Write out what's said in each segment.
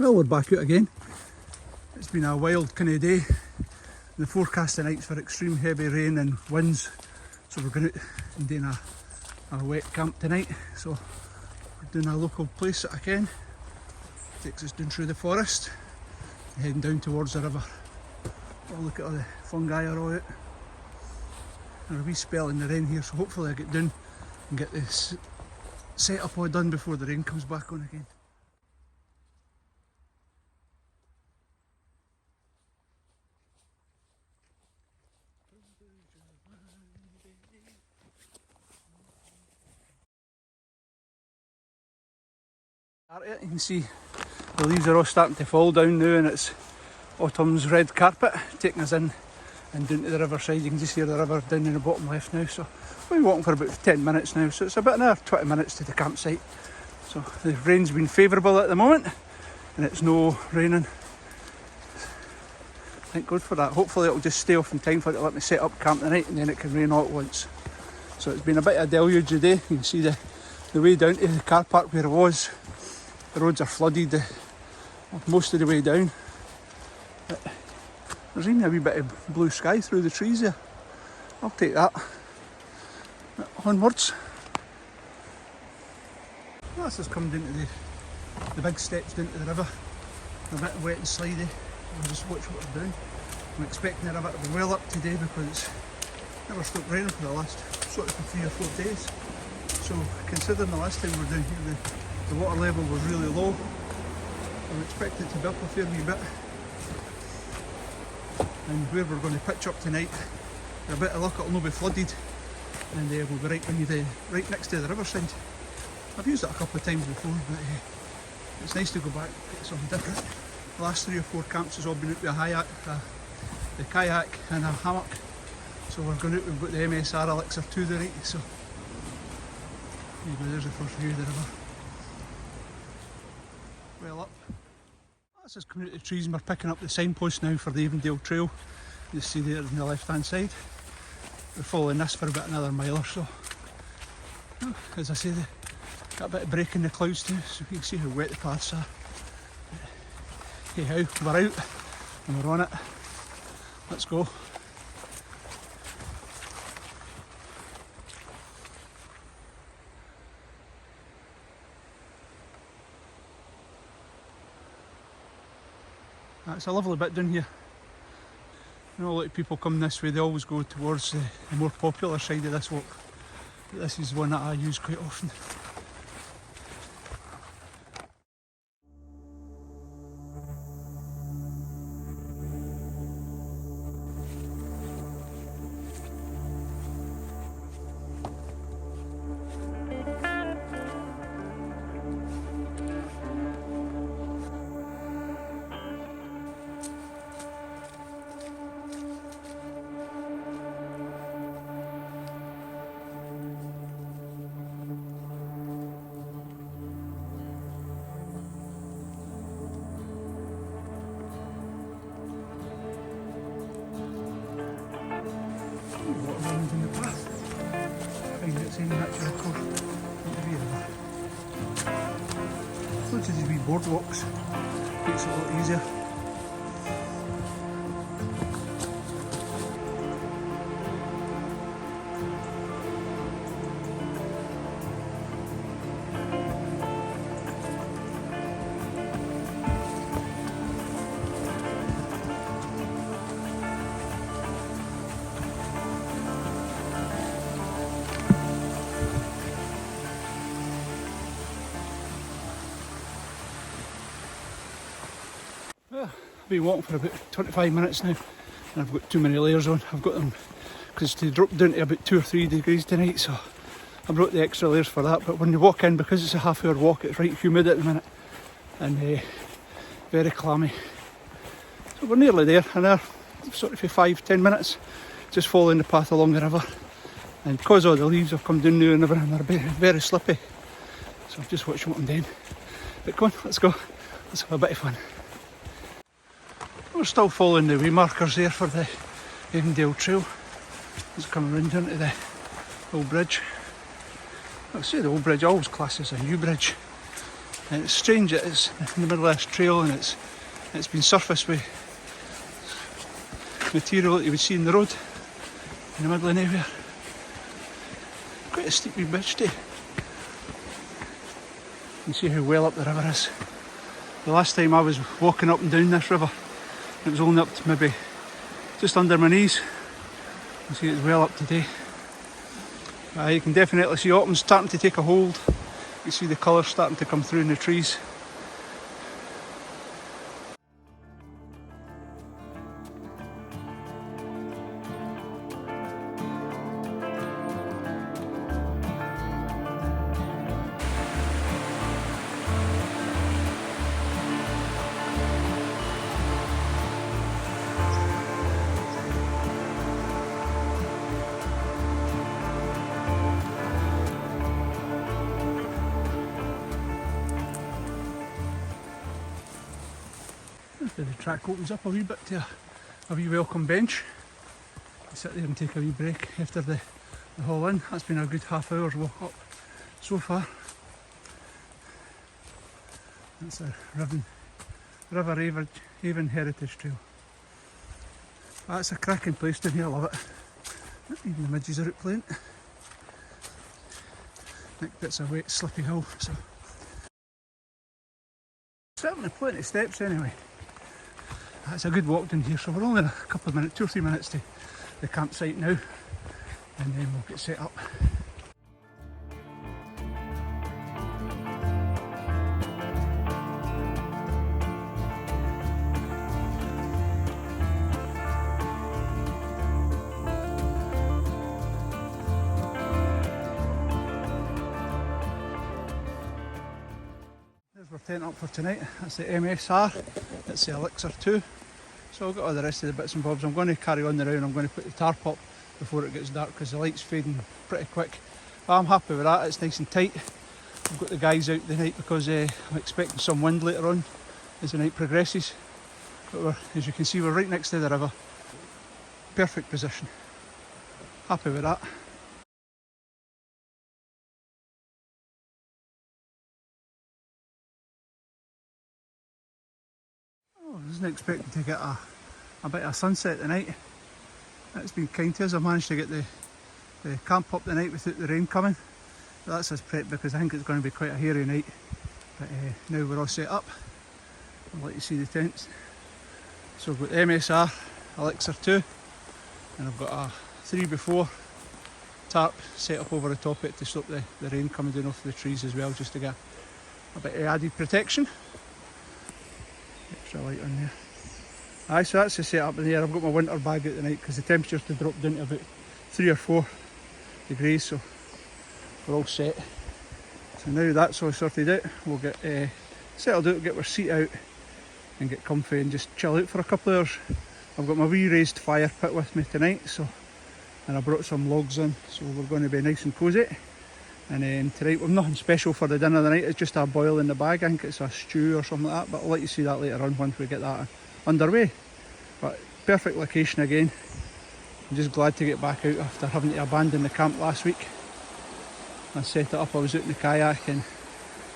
Well, we're back out again. It's been a wild kind of day. The forecast tonight's for extreme heavy rain and winds, so we're going out and doing a wet camp tonight. So we're doing a local place that I can. Takes us down through the forest, heading down towards the river. Oh, look at all the fungi are all out. There's a wee spell in the rain here, so hopefully I get down and get this setup all done before the rain comes back on again. You can see the leaves are all starting to fall down now, and it's autumn's red carpet taking us in and down to the riverside. You can just hear the river down in the bottom left now. So we've been walking for about 10 minutes now, so it's about an hour, 20 minutes to the campsite. So the rain's been favourable at the moment and it's no raining. Thank God for that. Hopefully it'll just stay off in time for it to let me set up camp tonight, and then it can rain all at once. So it's been a bit of a deluge today. You can see the way down to the car park where it was. The roads are flooded most of the way down. But there's even a wee bit of blue sky through the trees there. I'll take that. But onwards. Well, this has come down to the big steps down to the river. A bit wet and slidey. I'll just watch what we're doing. I'm expecting the river to be well up today because it's never stopped raining for the last sort of 3 or 4 days. So considering the last time we were down here, the water level was really low. I'm expecting it to be up a fair wee bit. And where we're going to pitch up tonight, with a bit of luck it'll not be flooded, and we'll be right next to the riverside. I've used it a couple of times before, but it's nice to go back and get something different. The last 3 or 4 camps has all been out with the kayak and a hammock. So we're going out, we've got the Msr Elixir 2 there, right? So there's the first view of the river. Well up. This is coming out of the trees and we're picking up the signpost now for the Avondale Trail. You see there on the left hand side. We're following this for about another mile or so. As I say, got a bit of break in the clouds too, so you can see how wet the paths are. Hey how, we're out and we're on it. Let's go. It's a lovely bit down here. You know, a lot of people come this way, they always go towards the more popular side of this walk. But this is one that I use quite often. Water runs in the path. Find its own natural course into the river. Loads of these wee boardwalks. Makes it a lot easier. I've been walking for about 25 minutes now and I've got too many layers on. I've got them because they dropped down to about 2 or 3 degrees tonight, so I brought the extra layers for that. But when you walk in, because it's a half-hour walk, it's right humid at the minute and very clammy. So we're nearly there, and now sort of for 5-10 minutes just following the path along the river. And because all the leaves have come down now and everything, they're very slippy. So just watch what I'm doing. But come on, let's go. Let's have a bit of fun. We're still following the way markers there for the Avondale Trail. It's coming round into the old bridge. I say the old bridge, I always class as a new bridge. And it's strange that it's in the middle of this trail and it's been surfaced with material that you would see in the road in the middle of nowhere. Quite a steep wee bridge too. You can see how well up the river is. The last time I was walking up and down this river, it was only up to maybe just under my knees. You can see it's well up today. You can definitely see autumn starting to take a hold. You can see the colours starting to come through in the trees. The track opens up a wee bit to a wee welcome bench. You sit there and take a wee break after the haul in. That's been a good half hour's walk up so far. That's a River Avon Heritage Trail. That's a cracking place down here, I love it. Even the midges are out playing. Next bit's a wet slippy hill, so certainly plenty of steps anyway. It's a good walk down here, so we're only a couple of minutes, 2 or 3 minutes to the campsite now, and then we'll get set up. There's our tent up for tonight. That's the Msr, it's the Elixir 2. So I've got all the rest of the bits and bobs. I'm going to carry on the round. I'm going to put the tarp up before it gets dark because the light's fading pretty quick. But I'm happy with that, it's nice and tight. I've got the guys out the night because I'm expecting some wind later on as the night progresses. But as you can see, we're right next to the river. Perfect position. Happy with that. I wasn't expecting to get a bit of sunset tonight. It's been kind to us. I managed to get the camp up the night without the rain coming. But that's us prep because I think it's going to be quite a hairy night. But now we're all set up. I'll let you see the tents. So I've got the Msr Elixir 2 and I've got a 3x4 tarp set up over the top of it to stop the rain coming down off the trees as well, just to get a bit of added protection. Extra light on there. Aye, so that's the setup in there. I've got my winter bag out tonight because the temperature's to drop down to about 3 or 4 degrees, so we're all set. So now that's all sorted out, we'll get settled out, get our seat out and get comfy and just chill out for a couple of hours. I've got my wee raised fire pit with me tonight, and I brought some logs in, so we're going to be nice and cosy. And then tonight, we've nothing special for the dinner of the night, it's just a boil in the bag. I think it's a stew or something like that, but I'll let you see that later on once we get that underway. But perfect location again. I'm just glad to get back out after having to abandon the camp last week. I set it up, I was out in the kayak and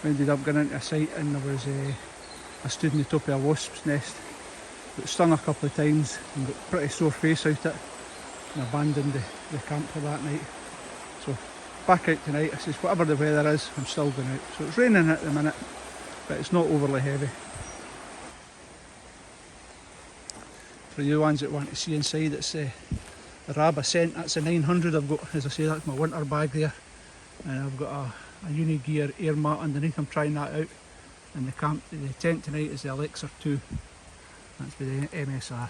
we ended up going into a site and there was I stood in the top of a wasp's nest. Got stung a couple of times and got pretty sore face out it and abandoned the camp for that night. So back out tonight. I says whatever the weather is, I'm still going out. So it's raining at the minute, but it's not overly heavy. For you ones that want to see inside, it's the Rab Acent, that's a 900 I've got. As I say, that's my winter bag there. And I've got a unigear air mat underneath. I'm trying that out. And the tent tonight is the Elixir 2. That's with the Msr.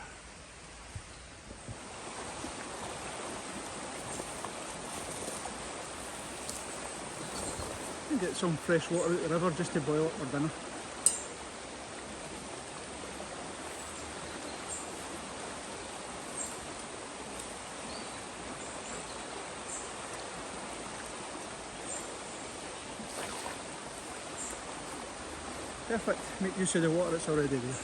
Get some fresh water out the river just to boil up for dinner. Perfect, make use of the water that's already there.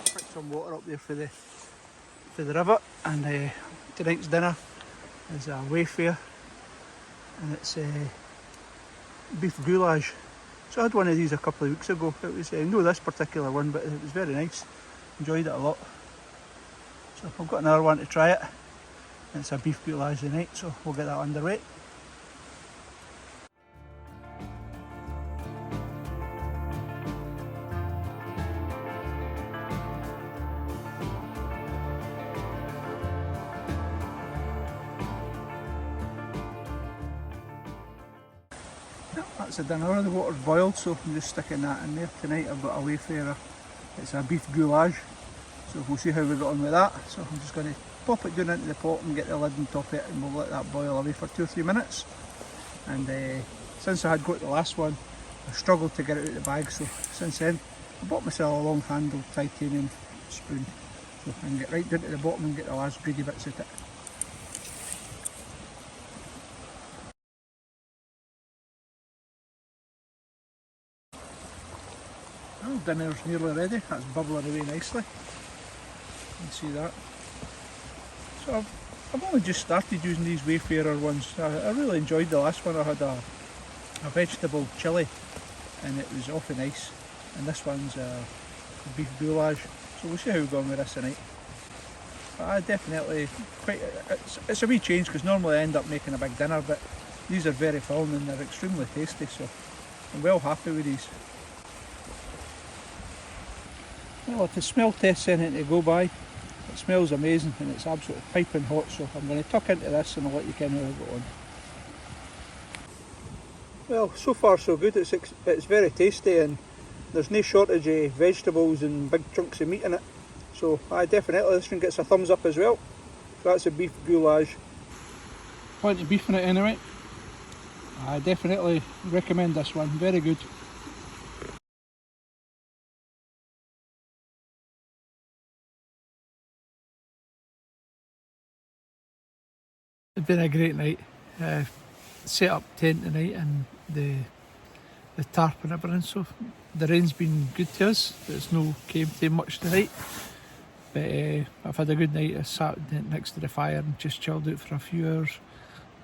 Pick some water up there for the river, and tonight's dinner is a wayfare, and it's beef goulash So I had one of these a couple of weeks ago. It was no this particular one, but it was very nice. Enjoyed it a lot. So I've got another one to try it. It's a beef goulash tonight, so we'll get that underway. That's the dinner. The water's boiled, so I'm just sticking that in there. Tonight I've got a wayfarer. It's a beef goulash, so we'll see how we get on with that. So I'm just going to pop it down into the pot and get the lid on top of it, and we'll let that boil away for 2 or 3 minutes. And since I had got the last one, I struggled to get it out of the bag, so since then I bought myself a long handled titanium spoon, so I can get right down to the bottom and get the last greedy bits of it. Well, dinner's nearly ready. That's bubbling away nicely. You can see that. So I've only just started using these Wayfarer ones. I really enjoyed the last one. I had a vegetable chilli and it was awfully nice. And this one's a beef goulash. So we'll see how we go on with this tonight. But I definitely it's a wee change, because normally I end up making a big dinner, but these are very filling and they're extremely tasty, so I'm well happy with these. Well, if the smell test's anything to go by, it smells amazing and it's absolutely piping hot, so I'm going to tuck into this and I'll let you kind of how I go on. Well, so far so good. It's very tasty and there's no shortage of vegetables and big chunks of meat in it. So definitely this one gets a thumbs up as well. So that's a beef goulash. Plenty of beef in it anyway. I definitely recommend this one, very good. It's been a great night. Set up tent tonight and the tarp and everything, so the rain's been good to us. It's no came to much tonight, but I've had a good night. I sat next to the fire and just chilled out for a few hours,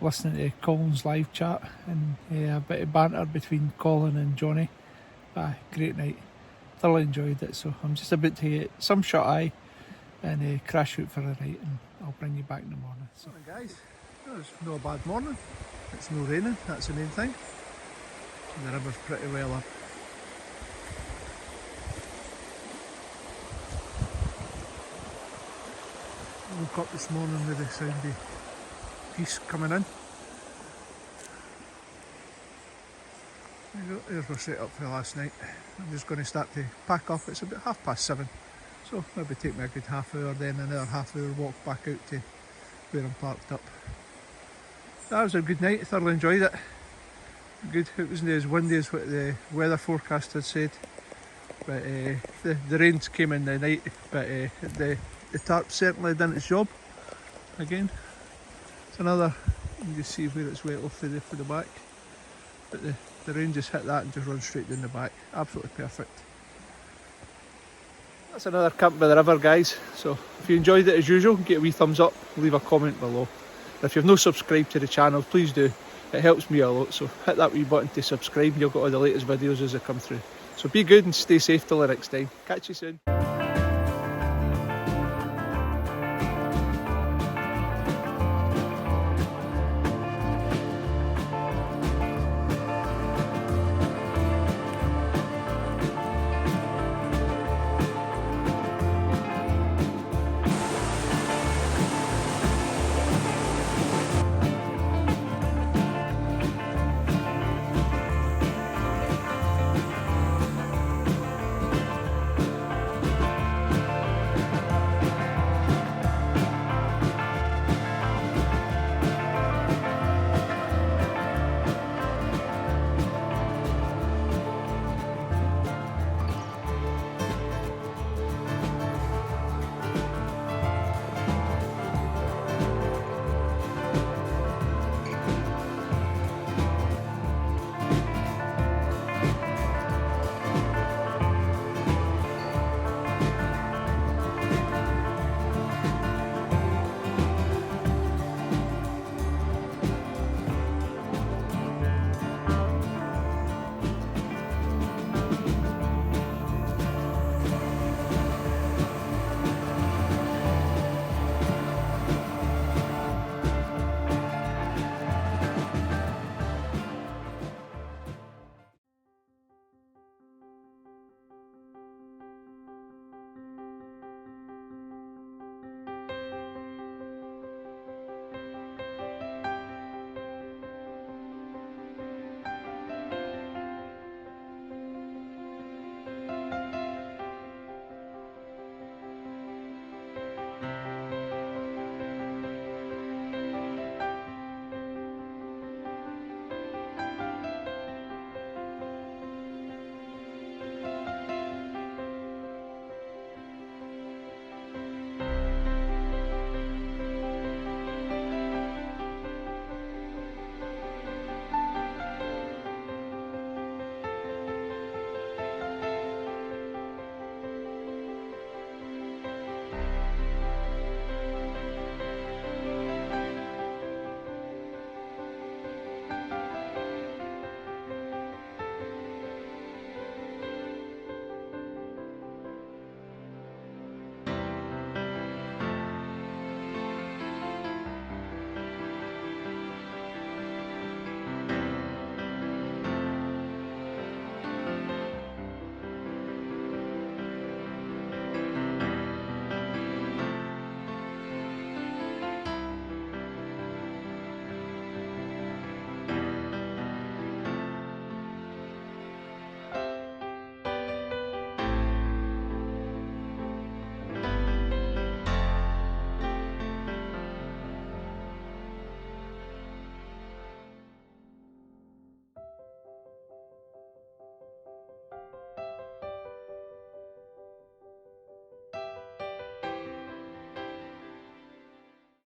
listening to Colin's live chat and a bit of banter between Colin and Johnny. Great night, thoroughly enjoyed it. So I'm just about to get some shut eye and crash out for the night, and I'll bring you back in the morning. So guys, it's no a bad morning. It's no raining, that's the main thing. And the river's pretty well up. I woke up this morning with the sound of geese coming in. There you go, there's my set up for last night. I'm just going to start to pack up. It's about 7:30, so maybe take me a good half hour, then another half hour walk back out to where I'm parked up. That was a good night, I thoroughly enjoyed it. Good, it wasn't as windy as what the weather forecast had said, but the rains came in the night, but the tarp certainly done its job. Again, it's another, you can just see where it's wet off for the back, but the rain just hit that and just run straight down the back. Absolutely perfect. That's another camp by the river, guys. So if you enjoyed it as usual, get a wee thumbs up, leave a comment below. If you've not subscribed to the channel, please do. It helps me a lot, so hit that wee button to subscribe and you'll get all the latest videos as they come through. So be good and stay safe till the next time. Catch you soon.